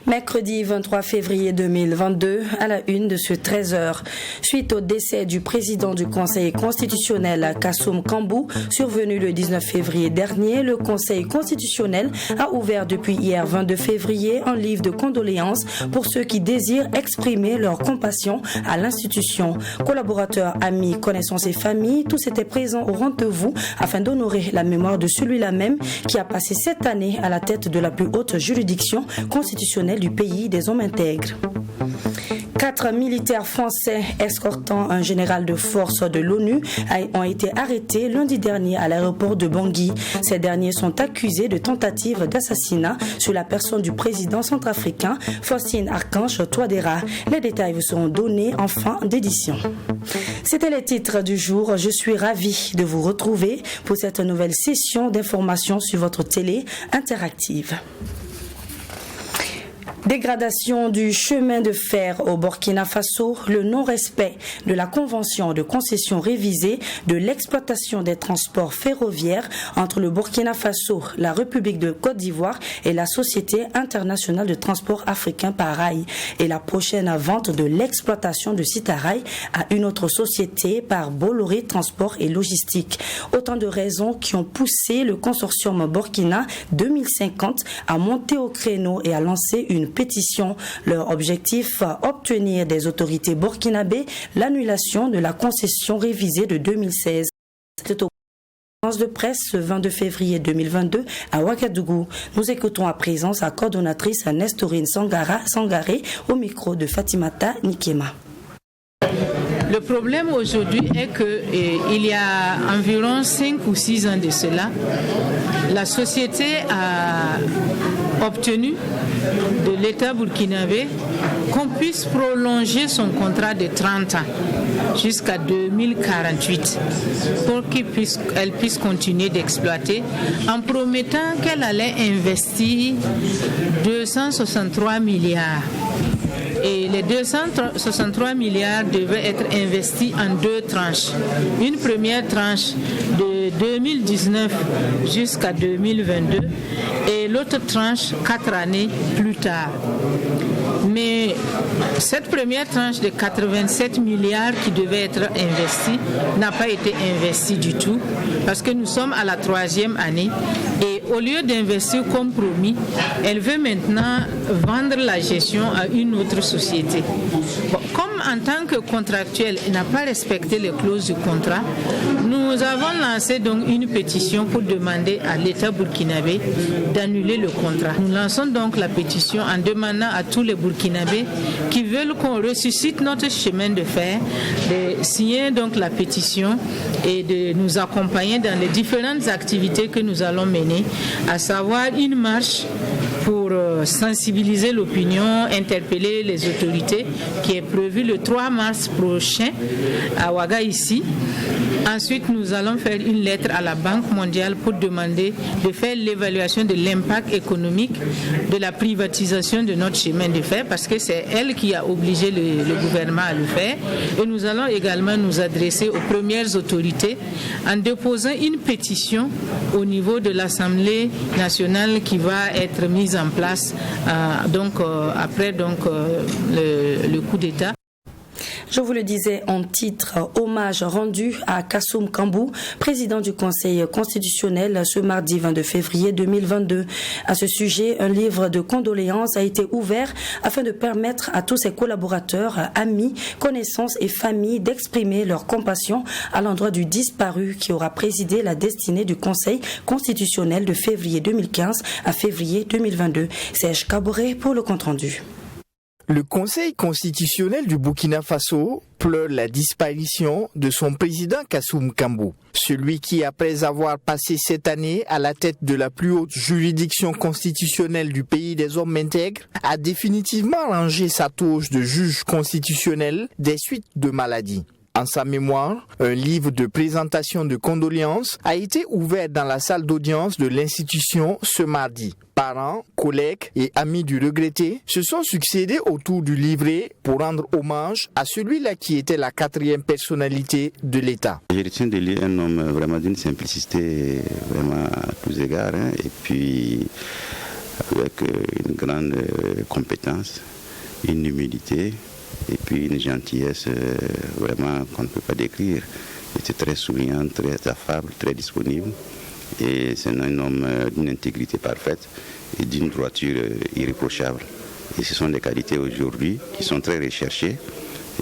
Mercredi 23 février 2022, à la une de ce 13h. Suite au décès du président du Conseil constitutionnel, Kassoum Kambou, survenu le 19 février dernier, le Conseil constitutionnel a ouvert depuis hier 22 février un livre de condoléances pour ceux qui désirent exprimer leur compassion à l'institution. Collaborateurs, amis, connaissances et familles, tous étaient présents au rendez-vous afin d'honorer la mémoire de celui-là même qui a passé cette année à la tête de la plus haute juridiction constitutionnelle du pays des hommes intègres. 4 militaires français escortant un général de force de l'ONU ont été arrêtés lundi dernier à l'aéroport de Bangui. Ces derniers sont accusés de tentative d'assassinat sur la personne du président centrafricain Faustin Archange Touadéra. Les détails vous seront donnés en fin d'édition. C'était les titres du jour. Je suis ravie de vous retrouver pour cette nouvelle session d'information sur votre télé interactive. Dégradation du chemin de fer au Burkina Faso, le non-respect de la convention de concession révisée de l'exploitation des transports ferroviaires entre le Burkina Faso, la République de Côte d'Ivoire et la Société internationale de transport africain par rail et la prochaine vente de l'exploitation de Citarail à une autre société par Bolloré Transport et Logistique. Autant de raisons qui ont poussé le consortium Burkina 2050 à monter au créneau et à lancer une pétition. Leur objectif, obtenir des autorités burkinabées l'annulation de la concession révisée de 2016. C'était au conférence de presse ce 22 février 2022 à Ouagadougou. Nous écoutons à présent sa coordonnatrice Nestorine Sangaré au micro de Fatimata Nikema. Le problème aujourd'hui est qu'il y a environ 5 ou 6 ans de cela, la société a obtenu de l'État burkinabé qu'on puisse prolonger son contrat de 30 ans jusqu'à 2048 pour qu'elle puisse continuer d'exploiter en promettant qu'elle allait investir 263 milliards. Et les 263 milliards devaient être investis en 2 tranches. Une première tranche de 2019 jusqu'à 2022 et l'autre tranche 4 années plus tard. Mais cette première tranche de 87 milliards qui devait être investie n'a pas été investie du tout parce que nous sommes à la 3e année et au lieu d'investir comme promis, elle veut maintenant vendre la gestion à une autre société. Bon, comme en tant que contractuel, elle n'a pas respecté les clauses du contrat, nous avons lancé donc une pétition pour demander à l'État burkinabé d'annuler le contrat. Nous lançons donc la pétition en demandant à tous les Burkinabés qui veulent qu'on ressuscite notre chemin de fer, de signer donc la pétition et de nous accompagner dans les différentes activités que nous allons mener, à savoir une marche pour sensibiliser l'opinion, interpeller les autorités, qui est prévue le 3 mars prochain à Ouaga ici. Ensuite, nous allons faire une lettre à la Banque mondiale pour demander de faire l'évaluation de l'impact économique de la privatisation de notre chemin de fer, parce que c'est elle qui a obligé le gouvernement à le faire. Et nous allons également nous adresser aux premières autorités en déposant une pétition au niveau de l'Assemblée nationale qui va être mise en place après le coup d'État. Je vous le disais en titre, hommage rendu à Kassoum Kambou, président du Conseil constitutionnel ce mardi 22 février 2022. À ce sujet, un livre de condoléances a été ouvert afin de permettre à tous ses collaborateurs, amis, connaissances et familles d'exprimer leur compassion à l'endroit du disparu qui aura présidé la destinée du Conseil constitutionnel de février 2015 à février 2022. Serge Kaboré pour le compte-rendu. Le Conseil constitutionnel du Burkina Faso pleure la disparition de son président Kassoum Kambou. Celui qui, après avoir passé cette année à la tête de la plus haute juridiction constitutionnelle du pays des hommes intègres, a définitivement rangé sa toge de juge constitutionnel des suites de maladies. En sa mémoire, un livre de présentation de condoléances a été ouvert dans la salle d'audience de l'institution ce mardi. Parents, collègues et amis du regretté se sont succédés autour du livret pour rendre hommage à celui-là qui était la 4e personnalité de l'État. Je retiens de lui un homme vraiment d'une simplicité vraiment à tous égards, et puis avec une grande compétence, une humilité et puis une gentillesse vraiment qu'on ne peut pas décrire. Il était très souriant, très affable, très disponible. Et c'est un homme d'une intégrité parfaite et d'une droiture irréprochable. Et ce sont des qualités aujourd'hui qui sont très recherchées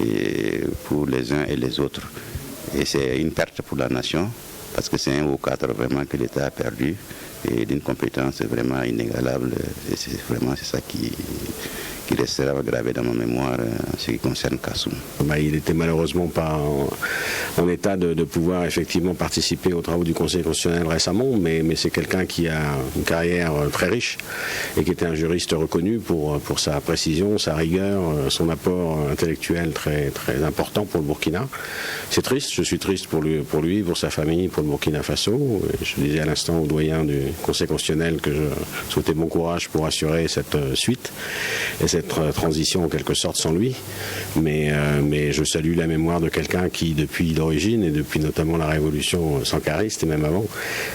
et pour les uns et les autres. Et c'est une perte pour la nation parce que c'est un haut cadre vraiment que l'État a perdu et d'une compétence vraiment inégalable. Et c'est ça qui restera gravé dans ma mémoire en ce qui concerne Kassoum. Il n'était malheureusement pas en état de pouvoir effectivement participer aux travaux du Conseil constitutionnel récemment, mais c'est quelqu'un qui a une carrière très riche et qui était un juriste reconnu pour sa précision, sa rigueur, son apport intellectuel très, très important pour le Burkina. C'est triste, je suis triste pour lui, pour sa famille, pour le Burkina Faso. Je disais à l'instant au doyen du Conseil constitutionnel que je souhaitais bon courage pour assurer cette suite et cette transition en quelque sorte sans lui, mais je salue la mémoire de quelqu'un qui depuis l'origine et depuis notamment la révolution sankariste et même avant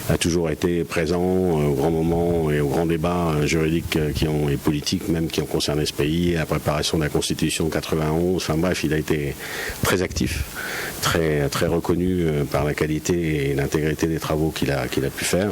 a toujours été présent aux grands moments et aux grands débats juridiques et politiques même qui ont concerné ce pays, la préparation de la Constitution de 91, enfin bref, il a été très actif, très, très reconnu par la qualité et l'intégrité des travaux qu'il a pu faire.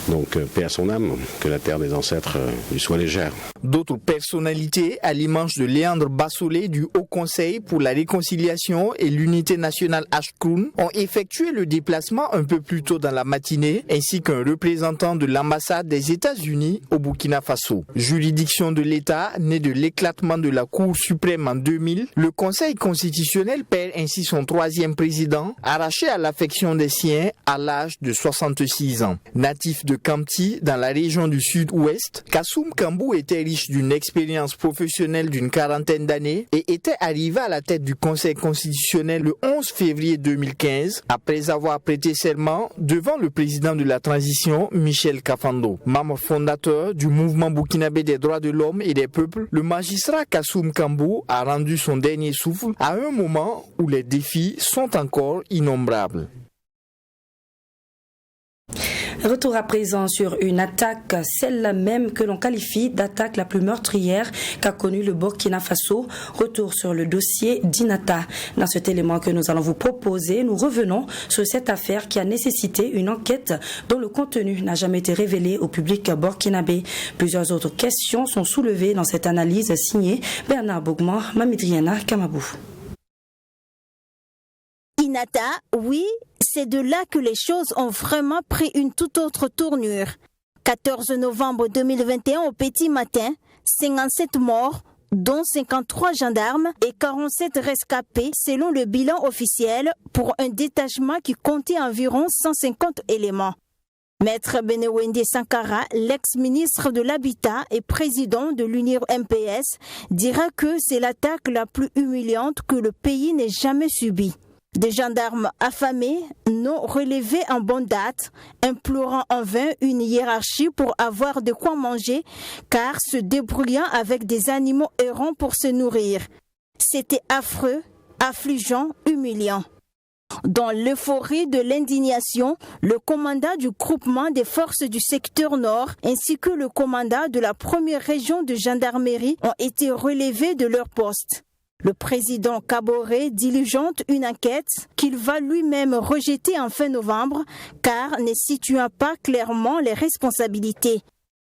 Donc, paix à son âme, que la terre des ancêtres lui soit légère. D'autres personnalités, à l'image de Léandre Bassolé du Haut Conseil pour la réconciliation et l'unité nationale Ashkroun, ont effectué le déplacement un peu plus tôt dans la matinée, ainsi qu'un représentant de l'ambassade des États-Unis au Burkina Faso. Juridiction de l'État, née de l'éclatement de la Cour suprême en 2000, le Conseil constitutionnel perd ainsi son 3e président, arraché à l'affection des siens à l'âge de 66 ans. Natif de Kamti, dans la région du sud-ouest, Kassoum Kambou était riche d'une expérience professionnelle d'une 40aine d'années et était arrivé à la tête du Conseil constitutionnel le 11 février 2015, après avoir prêté serment devant le président de la transition, Michel Kafando. Membre fondateur du mouvement burkinabé des droits de l'homme et des peuples, le magistrat Kassoum Kambou a rendu son dernier souffle à un moment où les défis sont encore innombrables. Retour à présent sur une attaque, celle-là même que l'on qualifie d'attaque la plus meurtrière qu'a connue le Burkina Faso. Retour sur le dossier d'Inata. Dans cet élément que nous allons vous proposer, nous revenons sur cette affaire qui a nécessité une enquête dont le contenu n'a jamais été révélé au public burkinabé. Plusieurs autres questions sont soulevées dans cette analyse signée Bernard Bougman, Mamidriana Kamabou. Inata, oui, c'est de là que les choses ont vraiment pris une toute autre tournure. 14 novembre 2021 au petit matin, 57 morts, dont 53 gendarmes et 47 rescapés selon le bilan officiel pour un détachement qui comptait environ 150 éléments. Maître Benewende Sankara, l'ex-ministre de l'Habitat et président de l'Union MPS, dira que c'est l'attaque la plus humiliante que le pays n'ait jamais subie. Des gendarmes affamés, non relevés en bonne date, implorant en vain une hiérarchie pour avoir de quoi manger, car se débrouillant avec des animaux errants pour se nourrir. C'était affreux, affligeant, humiliant. Dans l'euphorie de l'indignation, le commandant du groupement des forces du secteur nord ainsi que le commandant de la première région de gendarmerie ont été relevés de leur poste. Le président Kaboré diligente une enquête qu'il va lui-même rejeter en fin novembre car ne situant pas clairement les responsabilités.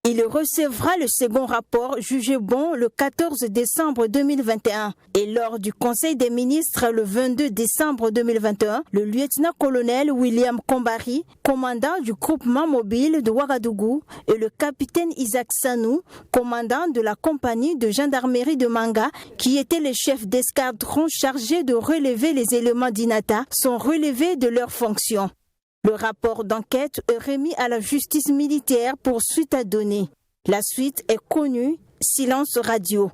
Il recevra le second rapport jugé bon le 14 décembre 2021. Et lors du Conseil des ministres le 22 décembre 2021, le lieutenant-colonel William Kombari, commandant du groupement mobile de Ouagadougou, et le capitaine Isaac Sanou, commandant de la compagnie de gendarmerie de Manga, qui étaient les chefs d'escadron chargés de relever les éléments d'Inata, sont relevés de leurs fonctions. Le rapport d'enquête est remis à la justice militaire pour suite à donner. La suite est connue, silence radio.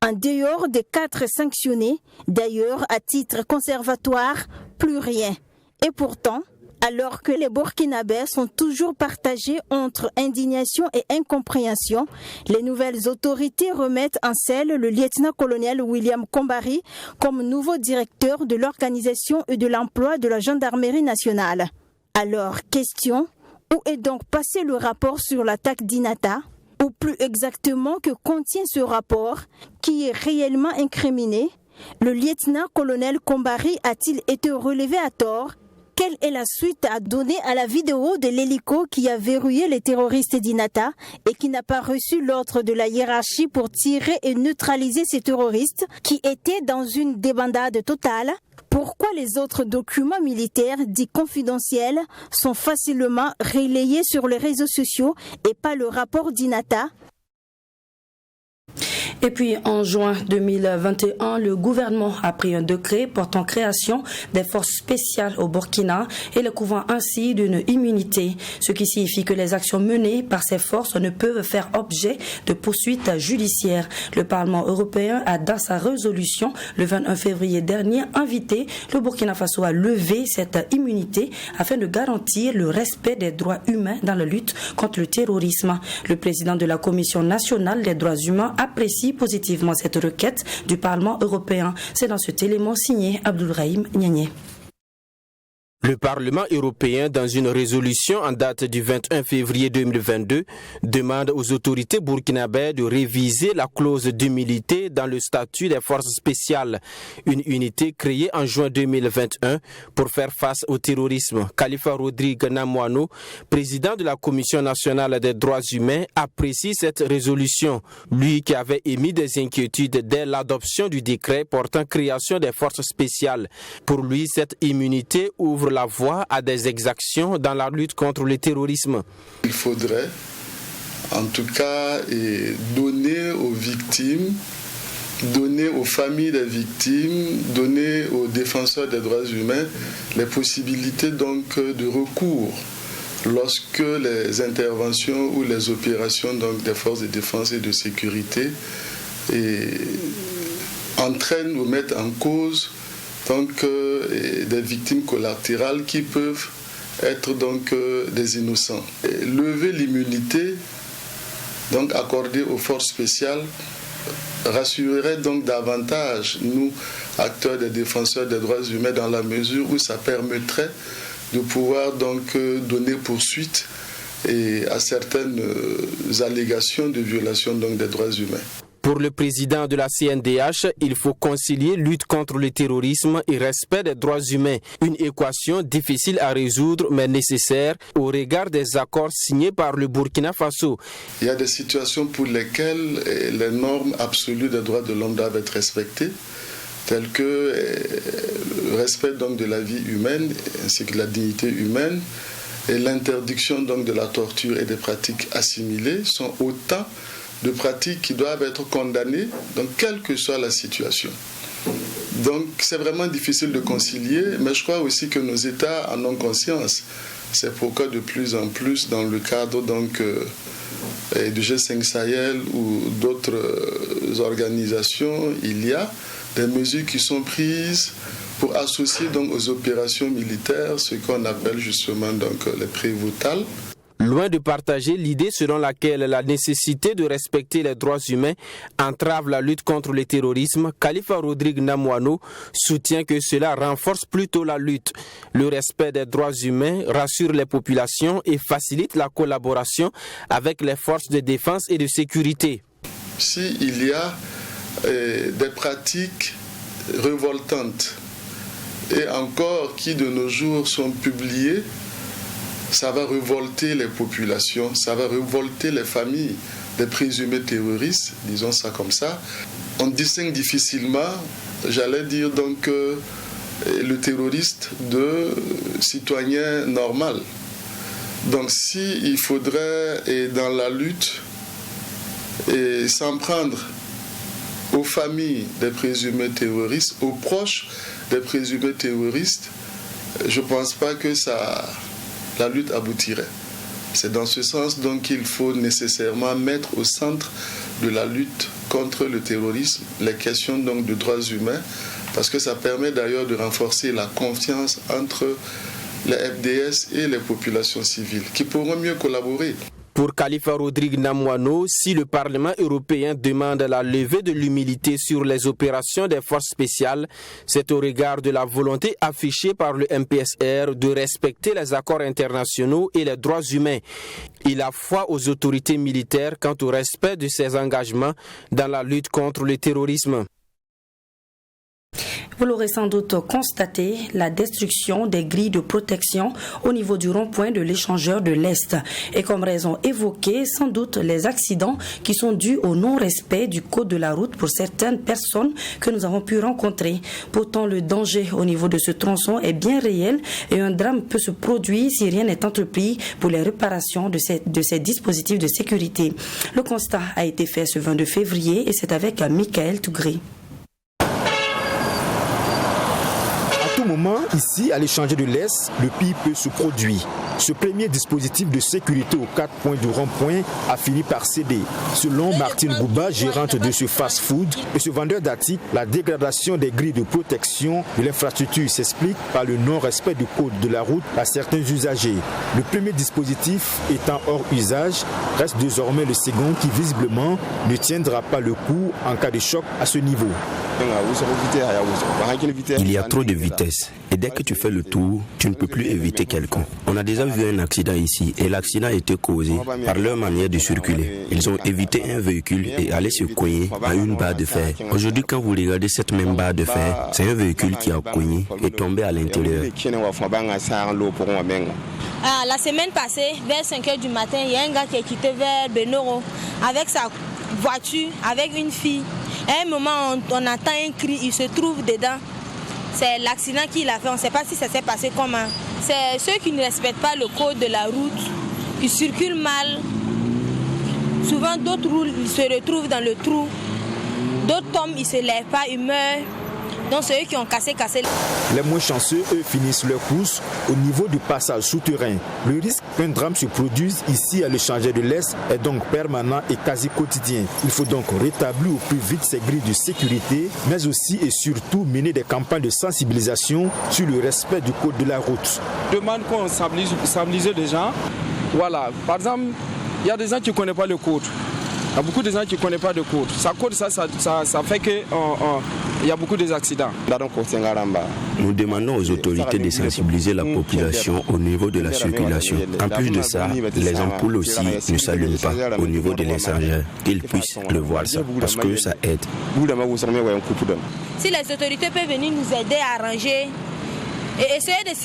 En dehors des 4 sanctionnés, d'ailleurs à titre conservatoire, plus rien. Et pourtant, alors que les Burkinabés sont toujours partagés entre indignation et incompréhension, les nouvelles autorités remettent en selle le lieutenant-colonel William Kombari comme nouveau directeur de l'organisation et de l'emploi de la gendarmerie nationale. Alors, question, où est donc passé le rapport sur l'attaque d'Inata ? Ou plus exactement, que contient ce rapport qui est réellement incriminé? Le lieutenant-colonel Kombari a-t-il été relevé à tort? Quelle est la suite à donner à la vidéo de l'hélico qui a verrouillé les terroristes d'Inata et qui n'a pas reçu l'ordre de la hiérarchie pour tirer et neutraliser ces terroristes qui étaient dans une débandade totale? Pourquoi les autres documents militaires dits confidentiels sont facilement relayés sur les réseaux sociaux et pas le rapport d'Inata? Et puis en juin 2021, le gouvernement a pris un décret portant création des forces spéciales au Burkina et le couvrant ainsi d'une immunité, ce qui signifie que les actions menées par ces forces ne peuvent faire objet de poursuites judiciaires. Le Parlement européen a, dans sa résolution le 21 février dernier, invité le Burkina Faso à lever cette immunité afin de garantir le respect des droits humains dans la lutte contre le terrorisme. Le président de la Commission nationale des droits humains apprécie positivement cette requête du Parlement européen. C'est dans cet élément signé Abdoulrahim Niané. Le Parlement européen, dans une résolution en date du 21 février 2022, demande aux autorités burkinabées de réviser la clause d'immunité dans le statut des forces spéciales, une unité créée en juin 2021 pour faire face au terrorisme. Khalifa Rodrigue Namouano, président de la Commission nationale des droits humains, apprécie cette résolution. Lui qui avait émis des inquiétudes dès l'adoption du décret portant création des forces spéciales. Pour lui, cette immunité ouvre la voie à des exactions dans la lutte contre le terrorisme. Il faudrait en tout cas donner aux victimes, donner aux familles des victimes, donner aux défenseurs des droits humains les possibilités donc de recours lorsque les interventions ou les opérations donc des forces de défense et de sécurité entraînent ou mettent en cause donc des victimes collatérales qui peuvent être donc des innocents. Lever l'immunité donc accordée aux forces spéciales rassurerait donc davantage nous, acteurs des défenseurs des droits humains, dans la mesure où ça permettrait de pouvoir donc donner poursuite à certaines allégations de violation donc des droits humains. Pour le président de la CNDH, il faut concilier lutte contre le terrorisme et respect des droits humains. Une équation difficile à résoudre mais nécessaire au regard des accords signés par le Burkina Faso. Il y a des situations pour lesquelles les normes absolues des droits de l'homme doivent être respectées, telles que le respect donc de la vie humaine ainsi que la dignité humaine et l'interdiction donc de la torture et des pratiques assimilées sont autant de pratiques qui doivent être condamnées, donc quelle que soit la situation. Donc c'est vraiment difficile de concilier, mais je crois aussi que nos États en ont conscience. C'est pourquoi de plus en plus, dans le cadre donc du G5 Sahel ou d'autres organisations, il y a des mesures qui sont prises pour associer donc aux opérations militaires ce qu'on appelle justement donc les prévotales. Loin de partager l'idée selon laquelle la nécessité de respecter les droits humains entrave la lutte contre le terrorisme, Khalifa Rodrigue Namouano soutient que cela renforce plutôt la lutte. Le respect des droits humains rassure les populations et facilite la collaboration avec les forces de défense et de sécurité. S'il y a des pratiques révoltantes et encore qui de nos jours sont publiées, ça va révolter les populations, ça va révolter les familles des présumés terroristes, disons ça comme ça. On distingue difficilement, j'allais dire donc, le terroriste de citoyen normal. Donc il faudrait, dans la lutte, s'en prendre aux familles des présumés terroristes, aux proches des présumés terroristes, je ne pense pas que la lutte aboutirait. C'est dans ce sens donc qu'il faut nécessairement mettre au centre de la lutte contre le terrorisme, les questions donc de droits humains, parce que ça permet d'ailleurs de renforcer la confiance entre les FDS et les populations civiles, qui pourront mieux collaborer. Pour Khalifa Rodrigue Namouano, si le Parlement européen demande la levée de l'immunité sur les opérations des forces spéciales, c'est au regard de la volonté affichée par le MPSR de respecter les accords internationaux et les droits humains. Il a foi aux autorités militaires quant au respect de ses engagements dans la lutte contre le terrorisme. Vous l'aurez sans doute constaté, la destruction des grilles de protection au niveau du rond-point de l'échangeur de l'Est. Et comme raison évoquée, sans doute les accidents qui sont dus au non-respect du code de la route pour certaines personnes que nous avons pu rencontrer. Pourtant, le danger au niveau de ce tronçon est bien réel et un drame peut se produire si rien n'est entrepris pour les réparations de ces dispositifs de sécurité. Le constat a été fait ce 22 février et c'est avec Michael Tougré. À tout moment, ici, à l'échangeur de l'Est, le pire peut se produire. Ce premier dispositif de sécurité aux 4 points du rond-point a fini par céder. Selon Martine Bouba, gérante de ce fast-food et ce vendeur d'articles, la dégradation des grilles de protection de l'infrastructure s'explique par le non-respect du code de la route à certains usagers. Le premier dispositif étant hors usage, reste désormais le second qui visiblement ne tiendra pas le coup en cas de choc à ce niveau. Il y a trop de vitesse et dès que tu fais le tour, tu ne peux plus éviter quelqu'un. On a déjà vu un accident ici et l'accident a été causé par leur manière de circuler. Ils ont évité un véhicule et allaient se cogner à une barre de fer. Aujourd'hui, quand vous regardez cette même barre de fer, c'est un véhicule qui a cogné et tombé à l'intérieur. La semaine passée, vers 5h du matin, il y a un gars qui est quitté vers Benoro avec sa voiture, avec une fille. À un moment, on entend un cri, il se trouve dedans. C'est l'accident qu'il a fait, on ne sait pas si ça s'est passé comment. C'est ceux qui ne respectent pas le code de la route, qui circulent mal. Souvent, d'autres roulent, ils se retrouvent dans le trou. D'autres tombent, ils ne se lèvent pas, ils meurent. Donc, c'est eux qui ont cassé. Les moins chanceux, eux, finissent leur course au niveau du passage souterrain. Le risque qu'un drame se produise ici à l'échangeur de l'Est est donc permanent et quasi quotidien. Il faut donc rétablir au plus vite ces grilles de sécurité, mais aussi et surtout mener des campagnes de sensibilisation sur le respect du code de la route. Demande qu'on sensibilise les gens. Voilà, par exemple, il y a des gens qui ne connaissent pas le code. Il y a beaucoup de gens qui ne connaissent pas le code. Ça fait qu'il y a beaucoup d'accidents. Nous demandons aux autorités de sensibiliser la population au niveau de la circulation. En plus de ça, les ampoules aussi ne s'allument pas au niveau de l'échangeur. Qu'ils puissent le voir ça, parce que ça aide. Si les autorités peuvent venir nous aider à arranger et essayer de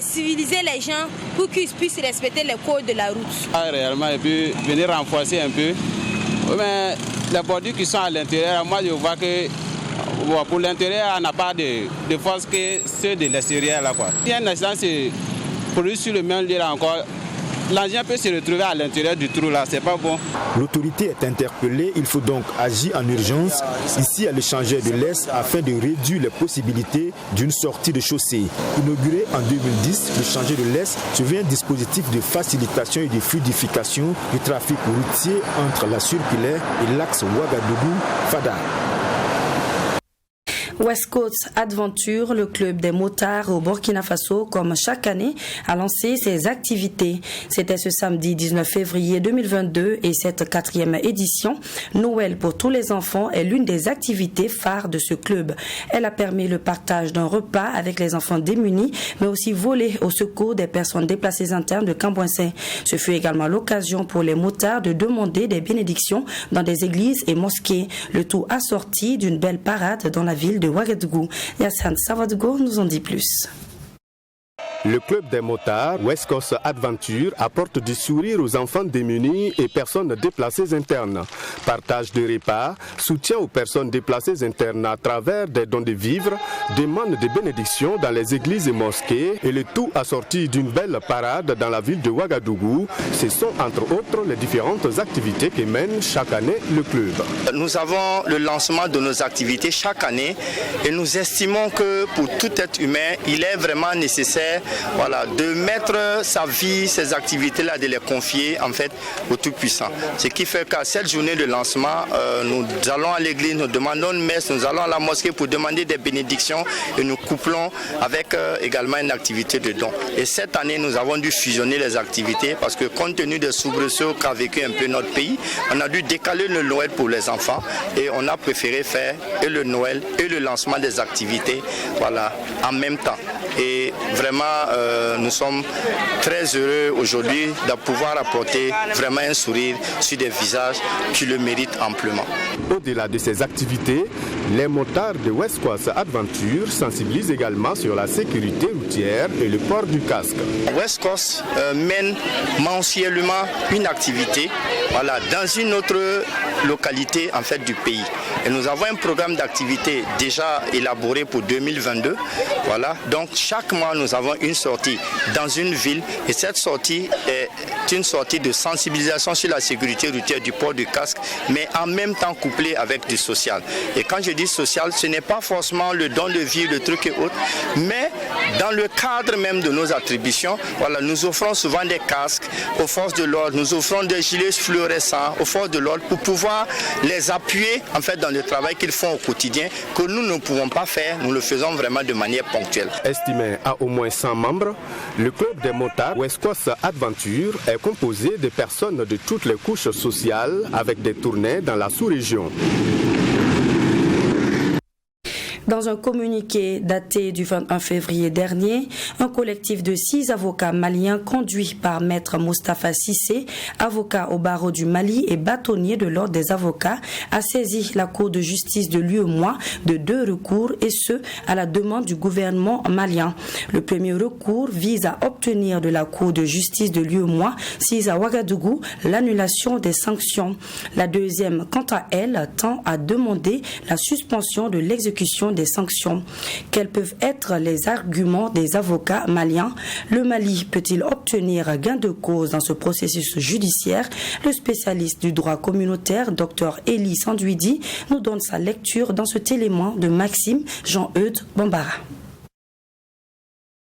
civiliser les gens pour qu'ils puissent respecter les codes de la route. Réellement, et puis venir renforcer un peu. Mais les bordures qui sont à l'intérieur, moi je vois que pour l'intérieur, on n'a pas de force que ceux de l'extérieur. Si un accident se produit sur le même lieu là encore, l'engin peut se retrouver à l'intérieur du trou là, c'est pas bon. L'autorité est interpellée, il faut donc agir en urgence ici à l'échangeur de l'Est afin de réduire les possibilités d'une sortie de chaussée. Inauguré en 2010, l'échangeur de l'Est devient un dispositif de facilitation et de fluidification du trafic routier entre la circulaire et l'axe Ouagadougou-Fada. West Coast Adventure, le club des motards au Burkina Faso, comme chaque année, a lancé ses activités. C'était ce samedi 19 février 2022 et cette 4e édition, Noël pour tous les enfants, est l'une des activités phares de ce club. Elle a permis le partage d'un repas avec les enfants démunis, mais aussi voler au secours des personnes déplacées internes de Cambouensin. Ce fut également l'occasion pour les motards de demander des bénédictions dans des églises et mosquées, le tout assorti d'une belle parade dans la ville de Ouagadougou. Yassine Savadougou nous en dit plus. Le club des motards, West Coast Adventure, apporte du sourire aux enfants démunis et personnes déplacées internes. Partage de repas, soutien aux personnes déplacées internes à travers des dons de vivres, demande de bénédictions dans les églises et mosquées et le tout assorti d'une belle parade dans la ville de Ouagadougou. Ce sont entre autres les différentes activités que mène chaque année le club. Nous avons le lancement de nos activités chaque année et nous estimons que pour tout être humain, il est vraiment nécessaire voilà, de mettre sa vie, ses activités-là, de les confier en fait au Tout-Puissant. Ce qui fait qu'à cette journée de lancement, nous allons à l'église, nous demandons une messe, nous allons à la mosquée pour demander des bénédictions et nous couplons avec également une activité de don. Et cette année, nous avons dû fusionner les activités parce que compte tenu des soubresauts qu'a vécu un peu notre pays, on a dû décaler le Noël pour les enfants et on a préféré faire et le Noël et le lancement des activités, voilà, en même temps. Et vraiment, nous sommes très heureux aujourd'hui de pouvoir apporter vraiment un sourire sur des visages qui le méritent amplement. Au-delà de ces activités, les motards de West Coast Adventure sensibilisent également sur la sécurité routière et le port du casque. West Coast mène mensuellement une activité, voilà, dans une autre localité en fait du pays. Et nous avons un programme d'activité déjà élaboré pour 2022. Voilà, donc chaque mois nous avons une sortie dans une ville et cette sortie est une sortie de sensibilisation sur la sécurité routière du port du casque, mais en même temps couplée avec du social. Et quand je dis social, ce n'est pas forcément le don de vie, le truc et autres, mais dans le cadre même de nos attributions, voilà, nous offrons souvent des casques aux forces de l'ordre, nous offrons des gilets fluorescents aux forces de l'ordre pour pouvoir les appuyer en fait dans le travail qu'ils font au quotidien, que nous ne pouvons pas faire, nous le faisons vraiment de manière ponctuelle. Estimé à au moins 100 membres, le club des motards West Coast Adventure est composé de personnes de toutes les couches sociales avec des tournées dans la sous-région. Dans un communiqué daté du 21 février dernier, un collectif de 6 avocats maliens conduit par maître Moustapha Sissé, avocat au barreau du Mali et bâtonnier de l'ordre des avocats, a saisi la Cour de justice de l'UEMOA de 2 recours et ce, à la demande du gouvernement malien. Le premier recours vise à obtenir de la Cour de justice de l'UEMOA, sise à Ouagadougou, l'annulation des sanctions. La deuxième, quant à elle, tend à demander la suspension de l'exécution des sanctions. Quels peuvent être les arguments des avocats maliens? Le Mali peut-il obtenir gain de cause dans ce processus judiciaire? Le spécialiste du droit communautaire, Dr Elie Sandouidi, nous donne sa lecture dans ce témoin de Maxime Jean-Eudes Bambara.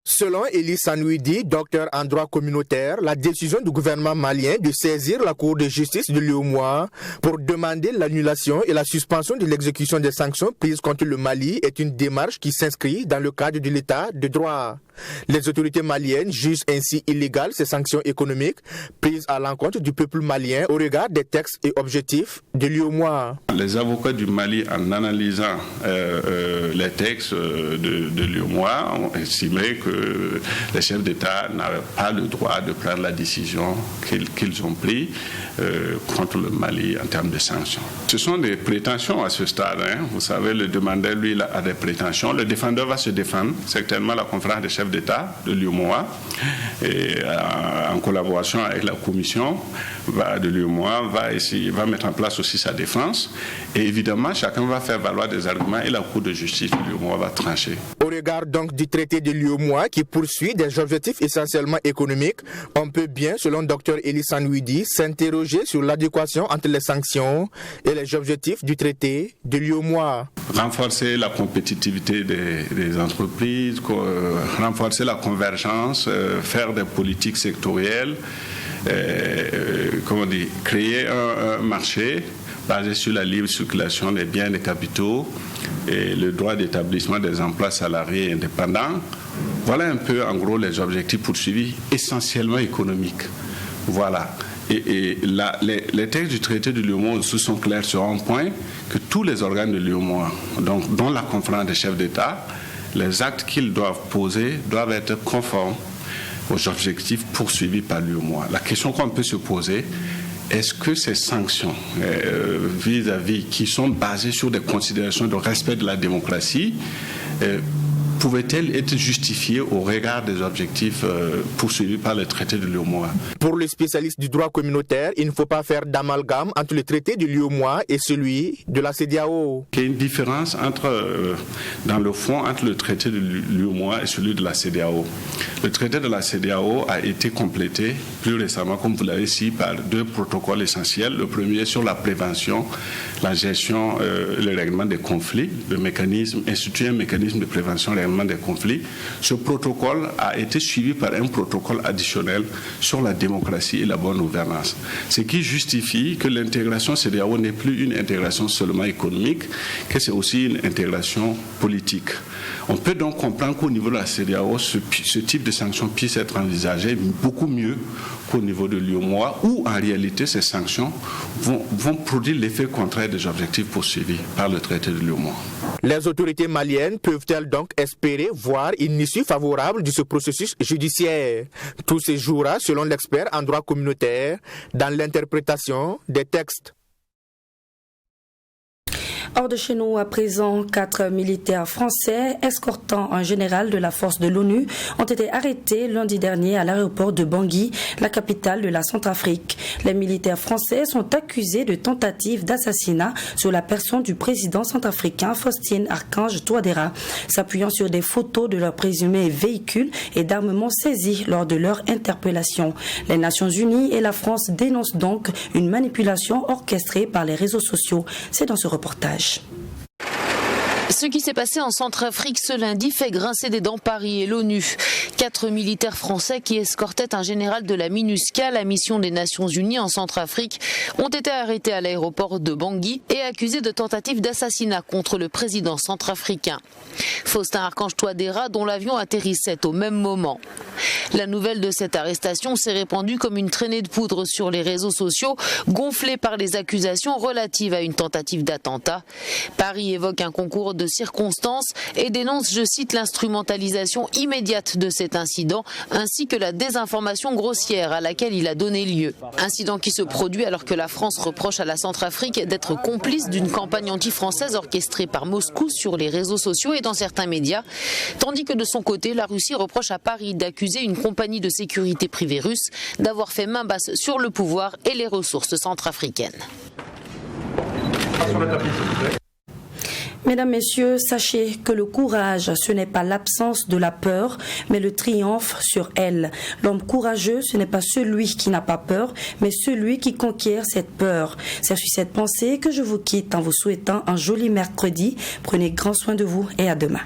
Selon Elie Sandouidi, docteur en droit communautaire, la décision du gouvernement malien de saisir la Cour de justice de l'UEMOA pour demander l'annulation et la suspension de l'exécution des sanctions prises contre le Mali est une démarche qui s'inscrit dans le cadre de l'état de droit. Les autorités maliennes jugent ainsi illégales ces sanctions économiques prises à l'encontre du peuple malien au regard des textes et objectifs de l'UEMOA. Les avocats du Mali, en analysant les textes de l'UEMOA, ont estimé que les chefs d'État n'avaient pas le droit de prendre la décision qu'ils ont prise contre le Mali en termes de sanctions. Ce sont des prétentions à ce stade. Vous savez, le demandeur, lui, a des prétentions. Le défendeur va se défendre. Certainement, la conférence des chefs d'État de l'UEMOA, et en collaboration avec la commission de l'UEMOA, va mettre en place aussi sa défense. Et évidemment, chacun va faire valoir des arguments et la Cour de justice de l'UEMOA va trancher. Au regard donc du traité de l'UEMOA qui poursuit des objectifs essentiellement économiques, on peut bien, selon Dr Elie Sandouidi, s'interroger sur l'adéquation entre les sanctions et les objectifs du traité de l'UEMOA. Renforcer la compétitivité des entreprises, renforcer la convergence, faire des politiques sectorielles, créer un marché basé sur la libre circulation des biens et des capitaux et le droit d'établissement des emplois salariés indépendants. Voilà un peu en gros les objectifs poursuivis, essentiellement économiques. Voilà. Et les textes du traité de l'UEMOA aussi sont clairs sur un point, que tous les organes de l'UEMOA, donc dont la conférence des chefs d'État, les actes qu'ils doivent poser doivent être conformes aux objectifs poursuivis par l'UEMOA. La question qu'on peut se poser, est-ce que ces sanctions vis-à-vis qui sont basées sur des considérations de respect de la démocratie pouvaient-elles être justifiées au regard des objectifs poursuivis par le traité de l'UEMOA? Pour le spécialiste du droit communautaire, il ne faut pas faire d'amalgame entre le traité de l'UEMOA et celui de la CEDEAO. Il y a une différence dans le fond entre le traité de l'UEMOA et celui de la CEDEAO. Le traité de la CEDEAO a été complété plus récemment, comme vous l'avez dit, par 2 protocoles essentiels. Le premier sur la prévention, la gestion, le règlement des conflits, instituer un mécanisme de prévention et l'enrayonnement des conflits. Ce protocole a été suivi par un protocole additionnel sur la démocratie et la bonne gouvernance. Ce qui justifie que l'intégration CEDEAO n'est plus une intégration seulement économique, que c'est aussi une intégration politique. On peut donc comprendre qu'au niveau de la CEDEAO, ce type de sanctions puisse être envisagé beaucoup mieux qu'au niveau de l'UEMOA, où en réalité ces sanctions vont produire l'effet contraire des objectifs poursuivis par le traité de l'UEMOA. Les autorités maliennes peuvent-elles donc espérer voir une issue favorable de ce processus judiciaire? Tout se jouera, selon l'expert en droit communautaire, dans l'interprétation des textes. Hors de chez nous, à présent, 4 militaires français escortant un général de la force de l'ONU ont été arrêtés lundi dernier à l'aéroport de Bangui, la capitale de la Centrafrique. Les militaires français sont accusés de tentative d'assassinat sur la personne du président centrafricain Faustin Archange Touadéra, s'appuyant sur des photos de leurs présumés véhicules et d'armements saisis lors de leur interpellation. Les Nations Unies et la France dénoncent donc une manipulation orchestrée par les réseaux sociaux. C'est dans ce reportage. Ce qui s'est passé en Centrafrique ce lundi fait grincer des dents Paris et l'ONU. 4 militaires français qui escortaient un général de la MINUSCA, la mission des Nations Unies en Centrafrique, ont été arrêtés à l'aéroport de Bangui et accusés de tentative d'assassinat contre le président centrafricain. Faustin Archange Touadéra, dont l'avion atterrissait au même moment. La nouvelle de cette arrestation s'est répandue comme une traînée de poudre sur les réseaux sociaux, gonflée par les accusations relatives à une tentative d'attentat. Paris évoque un concours de circonstances et dénonce, je cite, l'instrumentalisation immédiate de cet incident ainsi que la désinformation grossière à laquelle il a donné lieu. Incident qui se produit alors que la France reproche à la Centrafrique d'être complice d'une campagne anti-française orchestrée par Moscou sur les réseaux sociaux et dans certains médias, tandis que de son côté, la Russie reproche à Paris d'accuser une compagnie de sécurité privée russe d'avoir fait main basse sur le pouvoir et les ressources centrafricaines. Mesdames, Messieurs, sachez que le courage, ce n'est pas l'absence de la peur, mais le triomphe sur elle. L'homme courageux, ce n'est pas celui qui n'a pas peur, mais celui qui conquiert cette peur. C'est sur cette pensée que je vous quitte en vous souhaitant un joli mercredi. Prenez grand soin de vous et à demain.